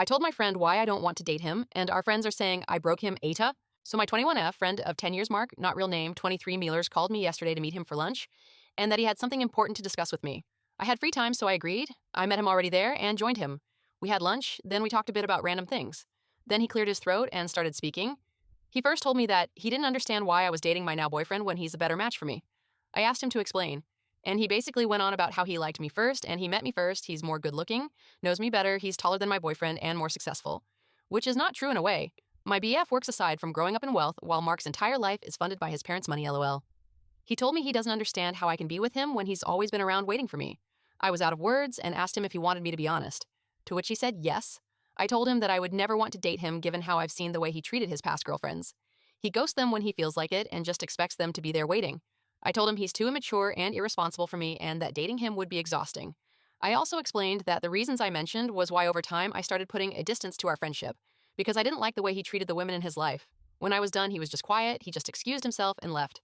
I told my friend why I don't want to date him, and our friends are saying I broke him ATA. So my 21F friend of 10 years Mark, not real name, 23 Mealers, called me yesterday to meet him for lunch, and that he had something important to discuss with me. I had free time, so I agreed. I met him already there and joined him. We had lunch, then we talked a bit about random things. Then he cleared his throat and started speaking. He first told me that he didn't understand why I was dating my now boyfriend when he's a better match for me. I asked him to explain, and he basically went on about how he liked me first and he met me first, he's more good looking, knows me better, he's taller than my boyfriend and more successful. Which is not true in a way. My BF works aside from growing up in wealth while Mark's entire life is funded by his parents' money, lol. He told me he doesn't understand how I can be with him when he's always been around waiting for me. I was out of words and asked him if he wanted me to be honest, to which he said yes. I told him that I would never want to date him given how I've seen the way he treated his past girlfriends. He ghosts them when he feels like it and just expects them to be there waiting. I told him he's too immature and irresponsible for me and that dating him would be exhausting. I also explained that the reasons I mentioned was why over time I started putting a distance to our friendship, because I didn't like the way he treated the women in his life. When I was done, he was just quiet, he just excused himself and left.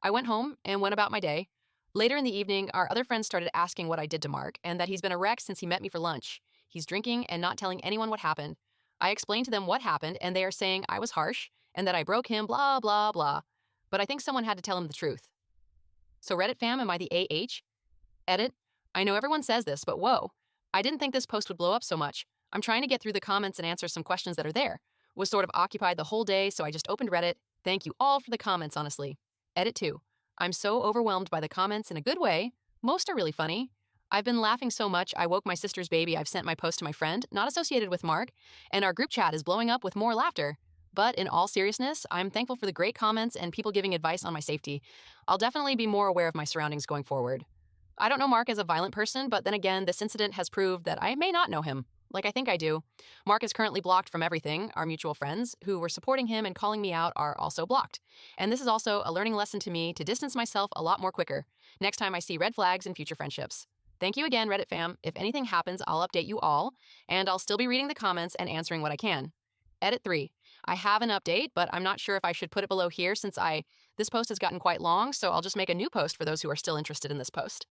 I went home and went about my day. Later in the evening, our other friends started asking what I did to Mark and that he's been a wreck since he met me for lunch. He's drinking and not telling anyone what happened. I explained to them what happened and they are saying I was harsh and that I broke him, blah, blah, blah. But I think someone had to tell him the truth. So Reddit fam, am I the AH? Edit. I know everyone says this, but whoa. I didn't think this post would blow up so much. I'm trying to get through the comments and answer some questions that are there. Was sort of occupied the whole day, so I just opened Reddit. Thank you all for the comments, honestly. Edit 2. I'm so overwhelmed by the comments in a good way. Most are really funny. I've been laughing so much I woke my sister's baby. I've sent my post to my friend, not associated with Mark, and our group chat is blowing up with more laughter. But in all seriousness, I'm thankful for the great comments and people giving advice on my safety. I'll definitely be more aware of my surroundings going forward. I don't know Mark as a violent person, but then again, this incident has proved that I may not know him, like I think I do. Mark is currently blocked from everything. Our mutual friends, who were supporting him and calling me out, are also blocked. And this is also a learning lesson to me to distance myself a lot more quicker next time I see red flags in future friendships. Thank you again, Reddit fam. If anything happens, I'll update you all, and I'll still be reading the comments and answering what I can. Edit 3. I have an update, but I'm not sure if I should put it below here since this post has gotten quite long, so I'll just make a new post for those who are still interested in this post.